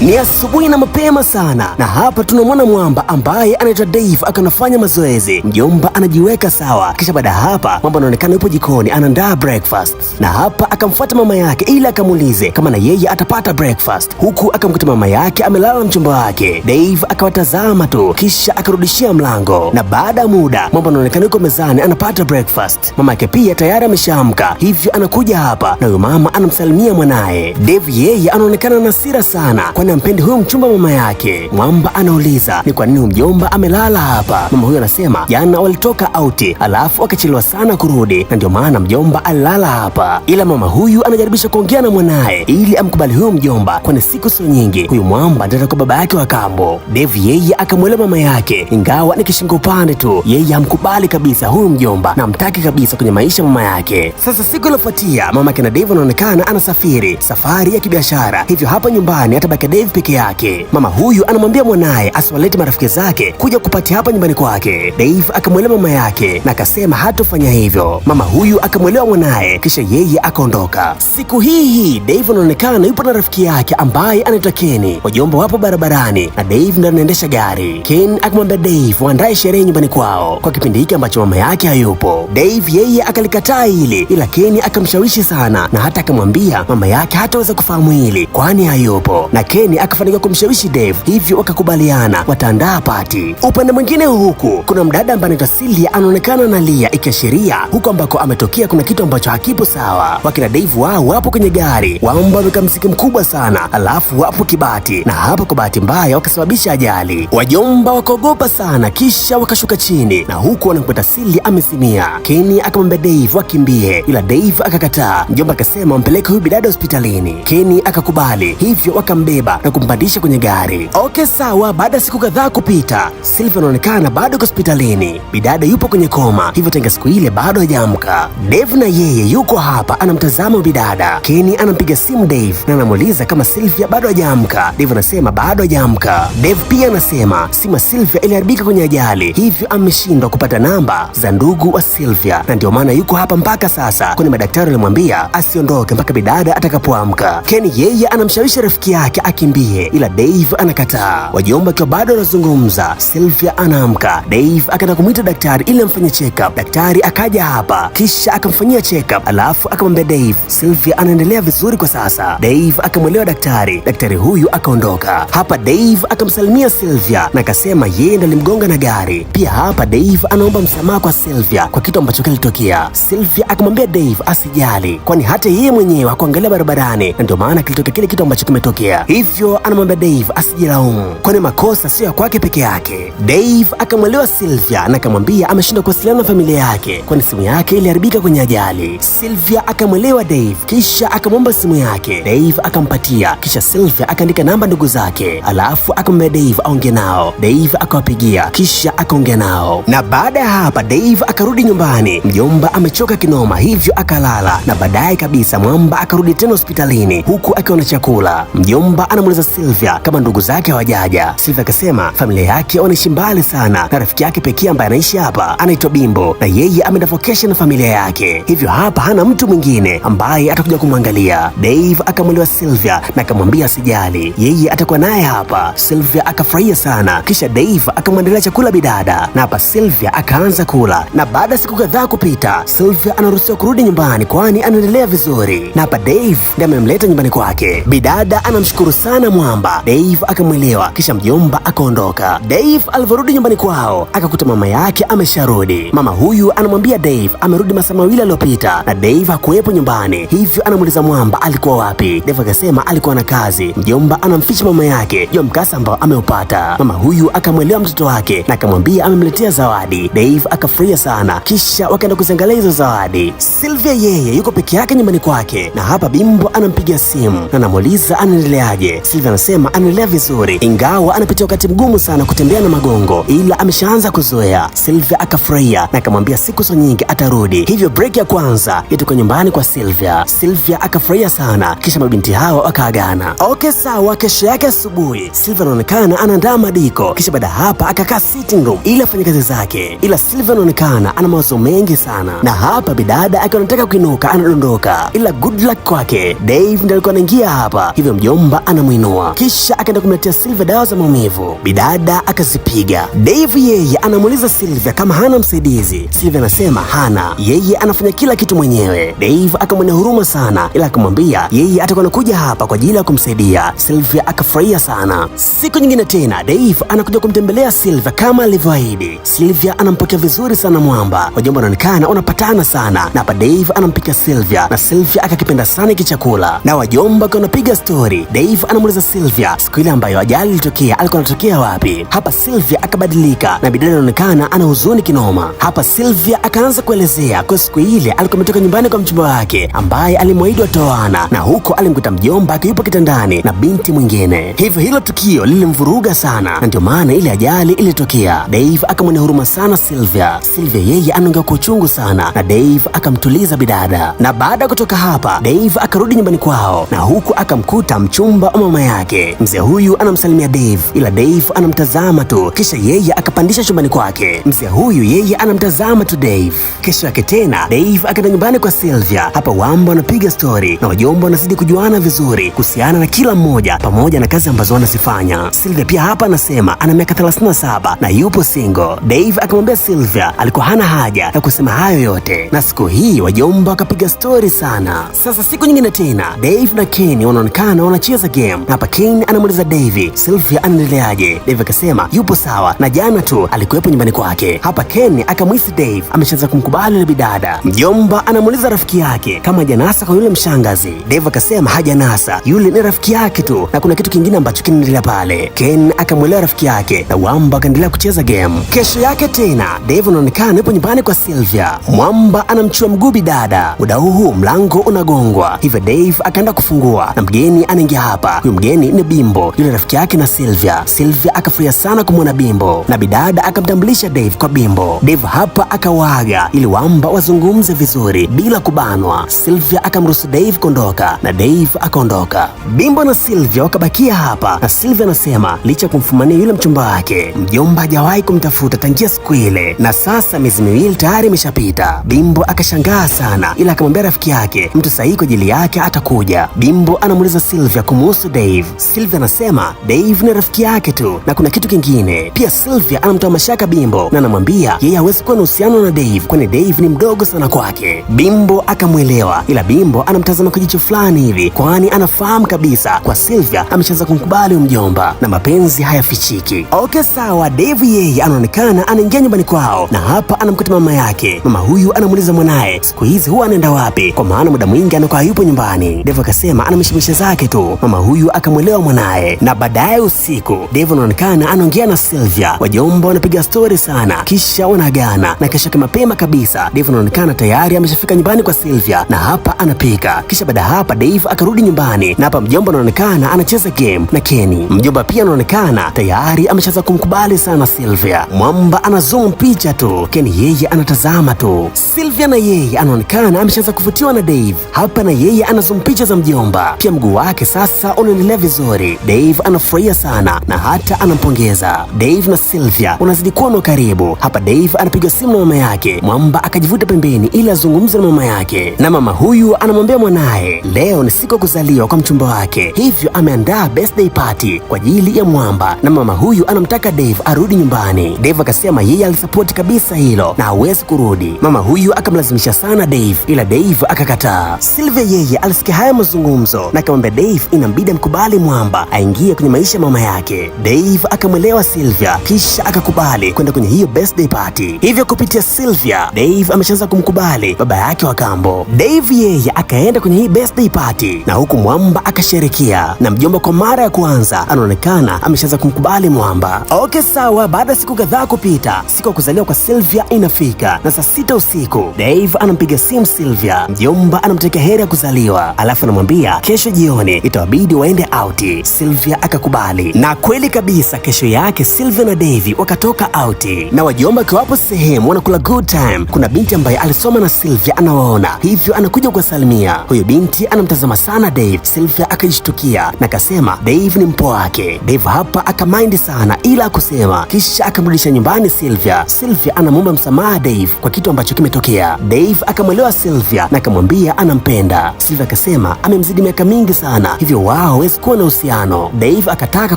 Ni asubuhi na mapema sana, na hapa tunamwona Mwamba ambaye anaitwa Dave akanafanya mazoezi. Mjomba anajiweka sawa, kisha baada hapa Mwamba anaonekana yupo jikoni anaandaa breakfast, na hapa akamfuata mama yake ili akamuulize kama na yeye atapata breakfast, huku akamkuta mama yake amelala na mchumba wake. Dave akawatazama tu kisha akarudishia mlango, na baada ya muda Mwamba anaonekana yuko mezani anapata breakfast. Mama yake pia tayari ameshaamka, hivyo anakuja hapa na huyo mama anamsalimia mwanaye. Dave yeye anaonekana na hasira sana kwani ampendi huyo mchumba mama yake. Mwamba anauliza ni kwa nini mjomba amelala hapa. Mama huyo anasema jana walitoka outi alafu akachelewa sana kurudi na ndio maana mjomba alilala hapa. Ila mama huyu anajaribisha kuongea na mwanaye ili amkubali huyo mjomba kwani siku sio nyingi huyu Mwamba ndio kwa baba yake wa kambo. Dave yeye akamwelewa mama yake, ingawa ni kishingo pande tu, yeye hamkubali kabisa huyu mjomba na hamtaki kabisa kwenye maisha mama yake. Sasa siku iliyofuatia mama yake na Dave anaonekana anasafiri safari ya kibiashara, hivyo hapa nyumbani atabaki Dave peke yake. Mama huyu anamwambia mwanaye asiwalete marafiki zake kuja kupati hapa nyumbani kwake. Dave akamwelewa mama yake na akasema hatofanya hivyo. Mama huyu akamwelewa mwanaye kisha yeye akaondoka. Siku hii Dave anaonekana yupo na rafiki yake ambaye anaitwa Kenny. Wajomba wapo barabarani na Dave ndiye anaendesha gari. Kenny akamwambia Dave waandae sherehe nyumbani kwao kwa kipindi hiki ambacho mama yake hayupo. Dave yeye akalikataa hili, ila Kenny akamshawishi sana na hata akamwambia mama yake hataweza kufahamu hili kwani hayupo, na Kenny akafanikiwa kumshawishi Dave, hivyo wakakubaliana wataandaa pati. Upande mwingine huku kuna mdada ambaye anaitwa Celia anaonekana analia, ikiashiria huko ambako ametokea kuna kitu ambacho hakipo sawa. Wakina Dave wao wapo kwenye gari, Wamba wameweka mziki mkubwa sana, alafu wapo Kibati, na hapa kwa bahati mbaya wakasababisha ajali. Wajomba wakaogopa sana kisha wakashuka chini, na huku wanampata Celia amezimia. Kenny akamwambia Dave wakimbie, ila Dave akakataa. Mjomba akasema wampeleke huyu bidada hospitalini. Kenny akakubali, hivyo wakambeba na kumpandisha kwenye gari. Okay sawa, baada ya siku kadhaa kupita, Sylvia anaonekana bado hospitalini. Bidada yupo kwenye koma, hivyo tangu siku ile bado hajaamka. Dave na yeye yuko hapa anamtazama bidada. Kenny anampiga simu Dave na anamuuliza kama Sylvia bado hajaamka. Dave anasema bado hajaamka. Dave pia anasema simu ya Sylvia iliharibika kwenye ajali, hivyo ameshindwa kupata namba za ndugu wa Sylvia na ndio maana yuko hapa mpaka sasa, kwani madaktari walimwambia asiondoke mpaka bidada atakapoamka. Kenny yeye anamshawishi rafiki yake akimbie, ila Dave anakataa. Wajomba akiwa bado wanazungumza, Sylvia anaamka. Dave akaenda kumwita daktari ili amfanye check up. Daktari akaja hapa kisha akamfanyia check up, alafu akamwambia Dave Sylvia anaendelea vizuri kwa sasa. Dave akamwelewa daktari. Daktari huyu akaondoka. Hapa Dave akamsalimia Sylvia na akasema yeye ndiye alimgonga na gari. Pia hapa Dave anaomba msamaha kwa Sylvia kwa kitu ambacho kilitokea. Sylvia akamwambia Dave asijali kwani hata yeye mwenyewe hakuangalia barabarani na ndio maana kilitokea kile kitu ambacho kimetokea. Hivyo anamwambia Dave asijilaumu kwani makosa sio ya kwake peke yake. Dave akamwelewa Sylvia na akamwambia ameshindwa kuwasiliana na familia yake kwani simu yake iliharibika kwenye ajali. Sylvia akamwelewa Dave kisha akamwomba simu yake. Dave akampatia, kisha Sylvia akaandika namba ndugu zake, alafu akamwambia Dave aongee nao. Dave akawapigia kisha akaongea nao, na baada ya hapa Dave akarudi nyumbani. Mjomba amechoka kinoma, hivyo akalala, na baadaye kabisa Mwamba akarudi tena hospitalini huku akiwa na chakula. Mjomba anamuuliza Sylvia kama ndugu zake hawajaja. Sylvia akasema familia yake wanaishi mbali sana na rafiki yake pekee ambaye anaishi hapa anaitwa Bimbo, na yeye ameenda vacation na familia yake, hivyo hapa hana mtu mwingine ambaye atakuja kumwangalia. Dave akamwelewa Sylvia na akamwambia asijali, yeye atakuwa naye hapa. Sylvia akafurahia sana, kisha Dave akamwandalia chakula bidada, na hapa Sylvia akaanza kula. Na baada ya siku kadhaa kupita, Sylvia anaruhusiwa kurudi nyumbani kwani anaendelea vizuri, na hapa Dave ndiye amemleta nyumbani kwake. Bidada anamshukuru sana Mwamba. Dave akamwelewa, kisha mjomba akaondoka. Dave alivyorudi nyumbani kwao akakuta mama yake amesharudi. Mama huyu anamwambia Dave amerudi masaa mawili yaliyopita na Dave hakuwepo nyumbani, hivyo anamuuliza Mwamba alikuwa wapi. Dave akasema alikuwa na kazi. Mjomba anamficha mama yake juu mkasa ambao ameupata. Mama huyu akamwelewa mtoto wake na akamwambia amemletea zawadi. Dave akafurahia sana, kisha wakaenda kuziangalia hizo zawadi. Sylvia yeye yuko peke yake nyumbani kwake, na hapa Bimbo anampigia simu na anamuuliza anaendeleaje. Sylvia anasema anaendelea vizuri, ingawa anapitia wakati mgumu sana kutembea na magongo, ila ameshaanza kuzoea. Sylvia akafurahia na akamwambia siku so nyingi atarudi, hivyo break ya kwanza ituko nyumbani kwa Sylvia. Sylvia akafurahia sana, kisha mabinti hawa wakaagana. Okay sawa, kesho yake asubuhi Sylvia anaonekana anaandaa madiko, kisha baada hapa akakaa sitting room ili afanye kazi zake, ila Sylvia anaonekana ana mawazo mengi sana, na hapa bidada akiwa anataka kuinuka anadondoka, ila good luck kwake Dave ndiye alikuwa anaingia hapa, hivyo mjomba anamu kumuinua, kisha akaenda kumletea Sylvia dawa za maumivu. Bidada akazipiga. Dave yeye anamuuliza Sylvia kama hana msaidizi. Sylvia anasema hana, yeye anafanya kila kitu mwenyewe. Dave akamwonea huruma sana, ila akamwambia yeye atakuwa anakuja hapa kwa ajili ya kumsaidia. Sylvia akafurahia sana. Siku nyingine tena Dave anakuja kumtembelea Sylvia kama alivyoahidi. Sylvia anampokea vizuri sana mwamba. Wajomba wanaonekana wanapatana sana, na hapa Dave anampika Sylvia na Sylvia akakipenda sana hiki chakula. Na wajomba kwa wanapiga story. Dave anamuuliza Sylvia siku ile ambayo ajali ilitokea alikuwa anatokea wapi. Hapa Sylvia akabadilika na bidada anaonekana ana huzuni kinoma. Hapa Sylvia akaanza kuelezea kwa siku ile alikuwa ametoka nyumbani kwa mchumba wake ambaye alimwahidi watoana, na huko alimkuta mjomba akiwa kitandani na binti mwingine. Hivyo hilo tukio lilimvuruga sana, na ndio maana ile ajali ilitokea. Dave akamwonea huruma sana Sylvia. Sylvia yeye anaongea kwa uchungu sana, na Dave akamtuliza bidada. Na baada ya kutoka hapa Dave akarudi nyumbani kwao, na huku akamkuta mchumba wa mama yake. Mzee huyu anamsalimia Dave, ila Dave anamtazama tu, kisha yeye akapandisha chumbani kwake. Mzee huyu yeye anamtazama tu Dave. Kesho yake tena Dave akaenda nyumbani kwa Sylvia. Hapa wamba wanapiga story na wajomba wanazidi kujuana vizuri kuhusiana na kila mmoja pamoja na kazi ambazo wanazifanya. Sylvia pia hapa anasema ana miaka 37 na yupo single. Dave akamwambia Sylvia alikuwa hana haja ya kusema hayo yote, na siku hii wajomba wakapiga story sana. Sasa siku nyingine tena Dave na Kenny wanaonekana wanacheza game, na hapa Kenny anamuuliza Dave Sylvia anaendeleaje. Dave akasema yupo sawa na jana tu alikuwepo nyumbani kwake. Hapa Kenny akamwisi Dave ameshaanza kumkubali yule bidada. Mjomba anamuuliza rafiki yake kama hajanasa kwa yule mshangazi. Dave akasema hajanasa, yule ni rafiki yake tu na kuna kitu kingine ambacho kinaendelea pale. Ken akamwelewa rafiki yake na wamba akaendelea kucheza game. Kesho yake tena Dave anaonekana yupo nyumbani kwa Sylvia. Mwamba anamchua mguu bidada. Muda huu mlango unagongwa, hivyo Dave akaenda kufungua na mgeni anaingia hapa. Huyo mgeni ni Bimbo, yule rafiki yake na Sylvia. Sylvia akafurahia sana kumwona Bimbo na bidada akamtambulisha Dave kwa Bimbo. Dave hapa akawaaga ili wamba wazungumze vizuri bila kubanwa. Sylvia akamruhusu Dave kuondoka na Dave akaondoka. Bimbo na Sylvia wakabakia hapa, na Sylvia anasema licha kumfumania yule mchumba wake, mjomba hajawahi kumtafuta tangia siku ile, na sasa miezi miwili tayari imeshapita. Bimbo akashangaa sana, ila akamwambia rafiki yake mtu sahihi kwa ajili yake atakuja. Bimbo anamuuliza Sylvia kumuhusu Dave. Sylvia anasema Dave ni rafiki yake tu na kuna kitu kingine. Pia Sylvia anamtoa mashaka Bimbo na anamwambia yeye hawezi kuwa na uhusiano na Dave kwani Dave ni mdogo sana kwake. Bimbo akamwelewa, ila Bimbo anamtazama kwa jicho fulani hivi, kwani anafahamu kabisa kwa Sylvia ameshaanza kumkubali mjomba na mapenzi hayafichiki. Okay sawa, Dave yeye anaonekana anaingia nyumbani kwao, na hapa anamkuta mama yake. Mama huyu anamuuliza mwanae siku hizi huwa anaenda wapi, kwa maana muda mwingi anakuwa yupo nyumbani. Dave akasema ana mishemishe zake tu. Mama huyu akamwelewa mwanae, na baadaye usiku Dave anaonekana anaongea na Sylvia. Wajomba wanapiga story sana, kisha wanaagana, na kesho mapema kabisa Dave anaonekana tayari ameshafika nyumbani kwa Sylvia, na hapa anapika. Kisha baada hapa Dave akarudi nyumbani, na hapa mjomba anaonekana anacheza game na Kenny. Mjomba pia anaonekana tayari ameshaanza kumkubali sana Sylvia. Mwamba anazoom picha tu, Kenny yeye anatazama tu. Sylvia na yeye anaonekana ameshaanza kuvutiwa na Dave. Hapa na yeye anazoom picha za mjomba, pia mguu wake sasa unaendelea vizuri. Dave anafurahia sana na hata anampongeza. Dave na Sylvia wanazidi kuwa na karibu. Hapa Dave anapiga simu na mama yake. Mwamba akajivuta pembeni ili azungumze na mama yake, na mama huyu anamwambia mwanae leo ni siku ya kuzaliwa kwa mchumba wake, hivyo ameandaa birthday party kwa ajili ya Mwamba, na mama huyu anamtaka Dave arudi nyumbani. Dave akasema yeye alisapoti kabisa hilo na hawezi kurudi. Mama huyu akamlazimisha sana Dave, ila Dave akakataa. Sylvia yeye alisikia haya mazungumzo na akamwambia Dave inambidi amkubali Mwamba aingie kwenye maisha mama yake. Dave akamwelewa Sylvia, kisha akakubali kwenda kwenye hiyo birthday party. Hivyo kupitia Sylvia, Dave ameshaanza kumkubali baba yake wa kambo. Dave yeye akaenda kwenye hii birthday party, na huku Mwamba akasherekea, na mjomba kwa mara ya kwanza anaonekana ameshaanza kumkubali Mwamba. Okay sawa, baada ya siku kadhaa kupita, siku ya kuzaliwa kwa Sylvia inafika, na saa 6 usiku Dave anampiga simu Sylvia. Mjomba anamtakia heri ya kuzaliwa, alafu anamwambia kesho jioni itawabidi waende out. Sylvia akakubali, na kweli kabisa kesho yake Sylvia na na Dave wakatoka out, na wajomba kiwapo sehemu wanakula good time. Kuna binti ambaye alisoma na Sylvia anawaona, hivyo anakuja kuwasalimia. Huyo binti anamtazama sana Dave. Sylvia akajishtukia na akasema Dave ni mpo wake. Dave hapa akamind sana ila akusema, kisha akamrudisha nyumbani Sylvia. Sylvia anamwomba msamaha Dave kwa kitu ambacho kimetokea. Dave akamwelewa Sylvia na akamwambia anampenda. Sylvia akasema amemzidi miaka mingi sana, hivyo wao hawezi kuwa na uhusiano. Dave akataka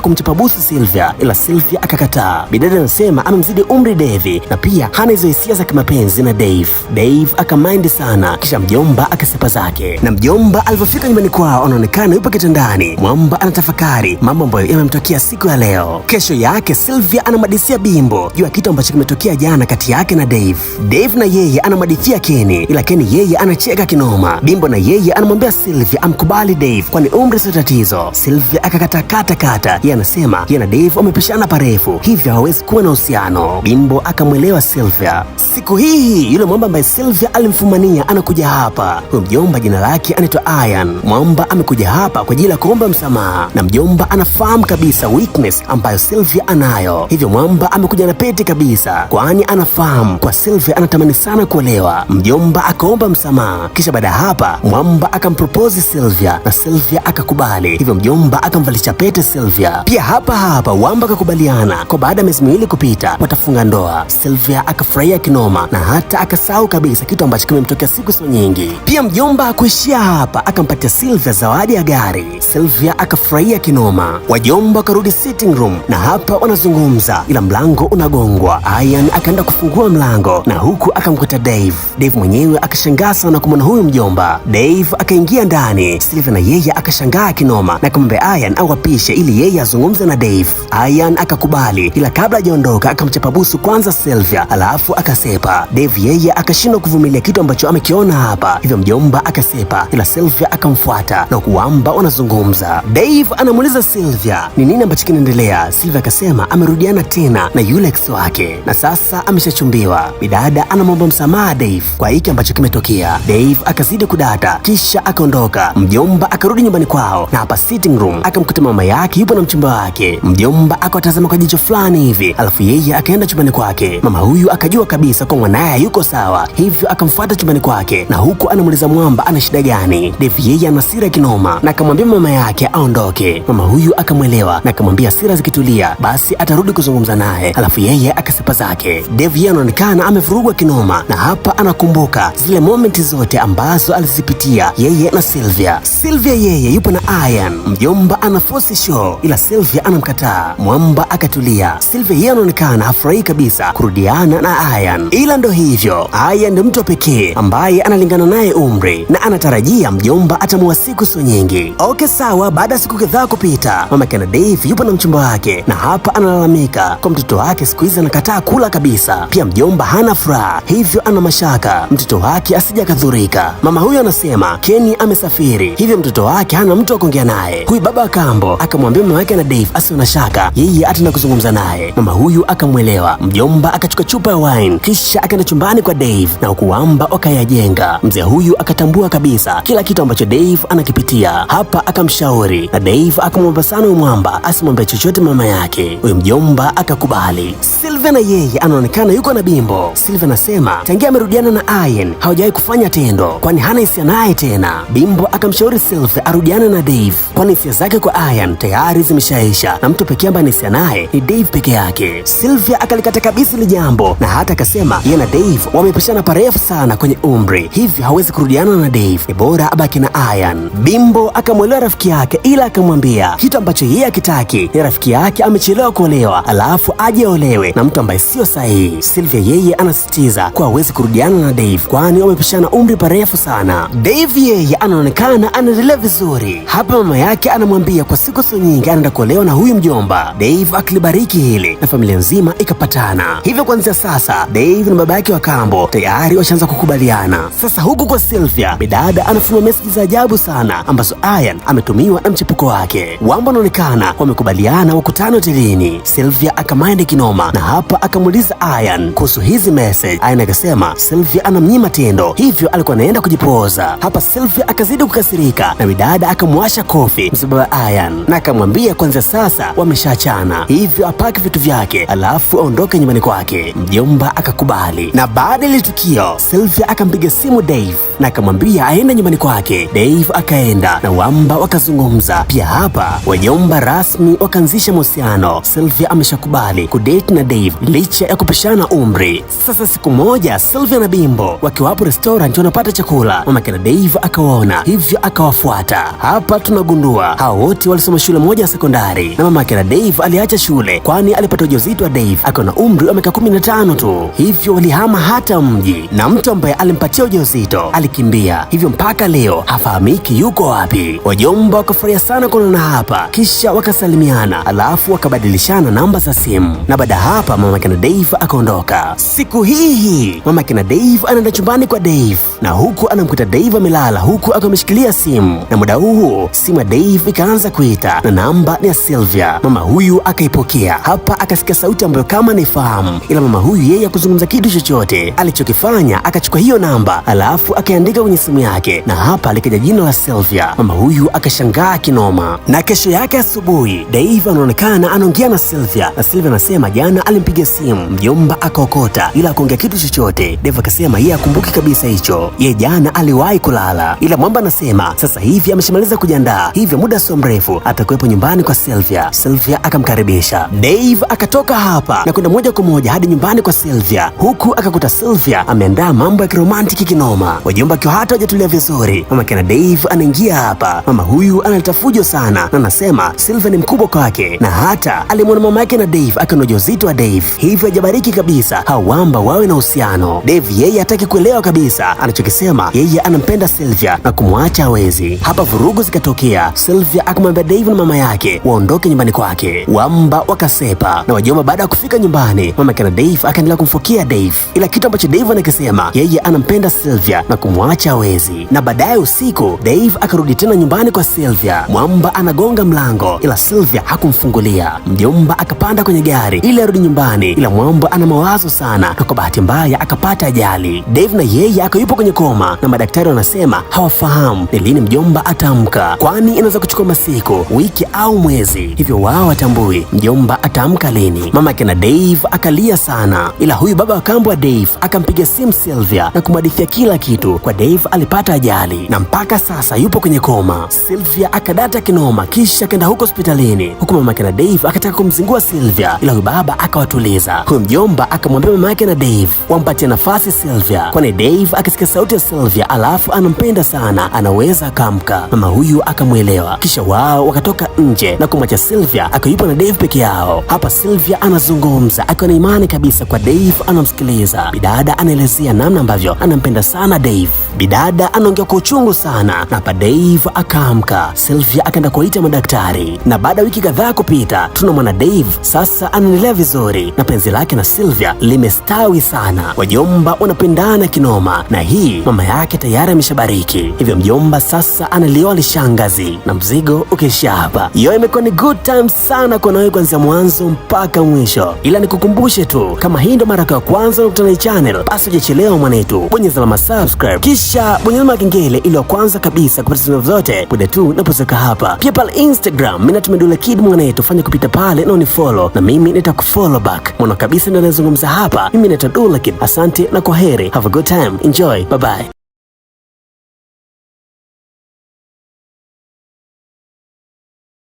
kumchapa busu Sylvia ila Sylvia akakataa. Bidada anasema amemzidi umri Dave na pia hana hizo hisia za kimapenzi na Dave. Dave akamind sana, kisha mjomba akasepa zake. Na mjomba alipofika nyumbani kwao anaonekana yupo kitandani. Mwamba anatafakari mambo ambayo yamemtokea siku ya leo. Kesho yake Sylvia anamadisia Bimbo juu ya kitu ambacho kimetokea jana kati yake na Dave. Dave na yeye anamadithia Kenny ila Kenny yeye anacheka kinoma. Bimbo na yeye anamwambia Sylvia amkubali Dave kwani umri sio tatizo. Sylvia akakata. Yeye anasema yeye na Dave wamepishana parefu, hivyo hawezi kuwa na uhusiano. Bimbo akamwelewa Sylvia. Siku hii yule mwamba ambaye Sylvia alimfumania anakuja hapa. Huyo mjomba jina lake anaitwa Ian. Mwamba amekuja hapa kwa ajili ya kuomba msamaha na mjomba anafahamu kabisa weakness ambayo Sylvia anayo, hivyo mwamba amekuja na pete kabisa, kwani anafahamu kwa Sylvia anatamani sana kuolewa. Mjomba akaomba msamaha, kisha baada hapa mwamba akampropose Sylvia na Sylvia akakubali, hivyo mjomba akamvalisha pete Sylvia. Pia hapa mwamba akakubaliana kwa baada ya miezi miwili kupita watafunga ndoa. Sylvia akafurahia kinoma na hata akasahau kabisa kitu ambacho kimemtokea siku sio nyingi. Pia mjomba hakuishia hapa, akampatia Sylvia zawadi ya gari. Sylvia akafurahia kinoma. Wajomba wakarudi sitting room na hapa wanazungumza ila mlango unagongwa. Ian akaenda kufungua mlango na huku akamkuta Dave. Dave mwenyewe akashangaa sana kumwona huyu mjomba. Dave akaingia ndani. Sylvia na yeye akashangaa kinoma na kumwambia Ian awapishe ili yeye azungumze na Dave. Ian akakubali ila kabla hajaondoka akamchapa busu kwanza Sylvia alafu akasepa. Dave yeye akashindwa kuvumilia kitu ambacho amekiona hapa, hivyo mjomba akasepa ila Sylvia akamfuata na kuamba wanazungumza. Dave anamuuliza Sylvia ni nini ambacho kinaendelea. Sylvia akasema amerudiana tena na yule ex wake na sasa ameshachumbiwa. Bidada anamwomba msamaha Dave kwa hiki ambacho kimetokea. Dave akazidi kudata kisha akaondoka. Mjomba akarudi nyumbani kwao na hapa sitting room akamkuta mama yake yupo na mchumba wake. Mjomba akawatazama kwa jicho fulani hivi alafu yeye akaenda chumbani kwake. Mama huyu akajua kabisa kwa mwanaye yuko sawa, hivyo akamfuata chumbani kwake na huku anamuuliza mwamba ana shida gani. Dave yeye ana hasira kinoma na akamwambia mama yake aondoke. Mama huyu akamwelewa na akamwambia hasira zikitulia basi atarudi kuzungumza naye, alafu yeye akasepa zake. Dave yeye anaonekana amevurugwa kinoma na hapa anakumbuka zile momenti zote ambazo alizipitia yeye na Sylvia. Sylvia yeye yupo na Ian. Mjomba ana force show ila Sylvia anamkataa. Mwamba akatulia. Sylvia yeye anaonekana hafurahi kabisa kurudiana na Ian, ila ndo hivyo Ian ndo mtu pekee ambaye analingana naye umri na anatarajia mjomba atamuoa siku sio nyingi. Okay sawa, baada ya siku kadhaa kupita mama kana Dave yupo na mchumba wake na hapa analalamika kwa mtoto wake siku hizi anakataa kula kabisa. Pia mjomba hana furaha, hivyo ana mashaka mtoto wake asije akadhurika. Mama huyo anasema Kenny amesafiri, hivyo mtoto wake hana mtu wa kuongea naye. Huyu baba wa kambo akamwambia mama wake na Dave asiwe na shaka, yeye ataenda kuzungumza naye. Mama huyu akamwelewa. Mjomba akachukua chupa ya wine kisha akaenda chumbani kwa Dave na kuamba wakayajenga. Mzee huyu akatambua kabisa kila kitu ambacho Dave anakipitia. Hapa akamshauri na Dave akamwomba sana mwamba asimwambie chochote mama yake. Huyo mjomba akakubali. Sylvia na yeye anaonekana yuko na Bimbo. Sylvia anasema tangia amerudiana na Ian hawajawahi kufanya tendo kwani hana hisia naye tena. Bimbo akamshauri Sylvia arudiane na Dave kwani hisia zake kwa Ian tayari zimeshaisha na mtu pekee ambaye hisia naye ni Dave peke yake. Sylvia akalikata kabisa ile jambo na hata akasema yeye na Dave wamepishana parefu sana kwenye umri, hivyo hawezi kurudiana na Dave, ni bora abaki na Ian. Bimbo akamwelewa rafiki yake ila akamwambia kitu ambacho yeye akitaki ni rafiki yake amechelewa kuolewa alafu aje olewe na mtu ambaye sio sahihi. Sylvia yeye anasisitiza kwa hawezi kurudiana na Dave kwani wamepishana umri parefu sana. Dave yeye anaonekana anaendelea vizuri. Hapa mama yake anamwambia kwa siku sio nyingi anaenda kuolewa na huyu mjomba. Dave akilibariki hili na familia nzima ikapatana. Hivyo kuanzia sasa Dave na baba yake wa kambo tayari washaanza kukubaliana. Sasa huku kwa Sylvia, bidada anafuma message za ajabu sana ambazo Ian ametumiwa na mchepuko wake. Wambo wanaonekana wamekubaliana wakutane hotelini. Sylvia akamind kinoma na hapa akamuuliza Ian kuhusu hizi message. Ian akasema Sylvia anamnyima tendo, hivyo alikuwa anaenda kujipoza. Hapa Sylvia akazidi kukasirika na bidada akamwasha kofi mzee baba Ian na akamwambia kwanza sasa wameshaachana, hivyo apaki vitu vyake alafu aondoke nyumbani kwake. Mjomba akakubali, na baada ya tukio Sylvia akampiga simu Dave na akamwambia aende nyumbani kwake. Dave akaenda na Wamba wakazungumza. Pia hapa wajomba rasmi wakaanzisha mahusiano. Sylvia ameshakubali kudate na Dave licha ya kupishana umri. Sasa siku moja Sylvia na Bimbo wakiwa hapo restaurant wanapata chakula, mama kina Dave akawaona, hivyo akawafuata. Hapa tunagundua hao wote walisoma shule moja ya sekondari, na mama kina Dave aliacha shule kwani alipata ujauzito wa Dave akiwa na umri wa miaka 15 tu, hivyo walihama hata mji, na mtu ambaye alimpatia ujauzito alikimbia, hivyo mpaka leo hafahamiki yuko wapi. Wajomba wakafurahia sana kuonana hapa, kisha wakasalimiana, alafu wakabadilishana namba za simu, na baada hapa mama kina Dave akaondoka. Siku hii mama kina Dave anaenda chumbani kwa Dave, na huku anamkuta Dave amelala huku akamshikilia simu, na muda huu simu ya Dave ikaanza kuita na namba ni ya Sylvia. Mama huyu akaipokea. Hapa akasikia sauti ambayo kama naifahamu, ila mama huyu yeye hakuzungumza kitu chochote. Alichokifanya akachukua hiyo namba alafu akaandika kwenye simu yake, na hapa likaja jina la Sylvia. Mama huyu akashangaa kinoma, na kesho yake asubuhi Dave anaonekana anaongea na Sylvia, na Sylvia anasema jana alimpiga simu mjomba akaokota, ila kuongea kitu chochote. Dave akasema yeye akumbuki kabisa hicho, yeye jana aliwahi kulala, ila mwamba anasema sasa hivi ameshamaliza kujiandaa, hivyo muda sio mrefu atakuwepo nyumbani kwa Sylvia. Sylvia akamkaribisha. Dave akatoka hapa na kwenda moja kwa moja hadi nyumbani kwa Sylvia, huku akakuta Sylvia ameandaa mambo ya kiromantiki kinoma. Wajomba akiwa hata hajatulia vizuri, mama kina Dave anaingia hapa. Mama huyu analeta fujo sana na anasema Sylvia ni mkubwa kwake, na hata alimwona mama yake na Dave akiwa na ujauzito wa Dave, hivyo hajabariki kabisa hao Wamba wawe na uhusiano. Dave yeye hataki kuelewa kabisa, anachokisema yeye anampenda Sylvia na kumwacha hawezi. Hapa vurugu zikatokea. Sylvia akamwambia Dave na mama yake waondoke nyumbani kwake. Wamba wakasepa, na wajomba baada ya kufika nyumbani mama kina Dave akaendelea kumfukia Dave, ila kitu ambacho Dave anakisema yeye anampenda Sylvia na kumwacha hawezi. Na baadaye usiku Dave akarudi tena nyumbani kwa Sylvia. Mwamba anagonga mlango ila Sylvia hakumfungulia. Mjomba akapanda kwenye gari ili arudi nyumbani, ila Mwamba ana mawazo sana na kwa bahati mbaya akapata ajali. Dave na yeye akayupo kwenye koma, na madaktari wanasema hawafahamu ni lini mjomba ataamka, kwani inaweza kuchukua masiku, wiki au mwezi, hivyo wao watambui mjomba ataamka lini. Mama kina Dave akalia sana, ila huyu baba wa kambo wa Dave akampiga simu Sylvia na kumhadithia kila kitu. Kwa Dave alipata ajali na mpaka sasa yupo kwenye koma. Sylvia akadata kinoma, kisha akaenda huko hospitalini, huku mama kina Dave akataka kumzingua Sylvia, ila huyu baba akawatuliza. Huyu mjomba akamwambia mama yake na Dave wampatie nafasi Sylvia, kwani Dave akisikia sauti ya Sylvia alafu anampenda sana anaweza akamka. Mama huyu akamwelewa, kisha wao wakatoka nje na kumwacha Sylvia akayupo na Dave peke yao. Hapa Sylvia anazungumza akiwa na imani kabisa kwa Dave anamsikiliza. Bidada anaelezea namna ambavyo anampenda sana Dave. Bidada anaongea kwa uchungu sana, na hapa Dave akaamka. Sylvia akaenda kuita madaktari, na baada ya wiki kadhaa kupita tunamwona Dave sasa anaendelea vizuri na penzi lake na Sylvia limestawi sana. Wajomba wanapendana kinoma, na hii mama yake tayari ameshabariki, hivyo mjomba sasa analioa lishangazi, na mzigo ukiisha hapa. Yo, imekuwa ni good time sana kwa nawe kuanzia mwanzo mpaka mwisho, ila nikukumbushe tu kama hii ndo mara ya kwanza unakutana na channel, basi hujachelewa mwanetu, bonyeza alama subscribe kisha bonyeza alama kengele ili wa kwanza kabisa kupata video zote punde tu napoweka hapa. Pia pale Instagram mimi natumia Dula Kid mwanetu, fanya kupita pale na unifollow na mimi nitakufollow back. Mwana kabisa ndio nazungumza hapa, mimi naitwa Dula Kid. Asante na kwaheri, have a good time, enjoy, bye bye.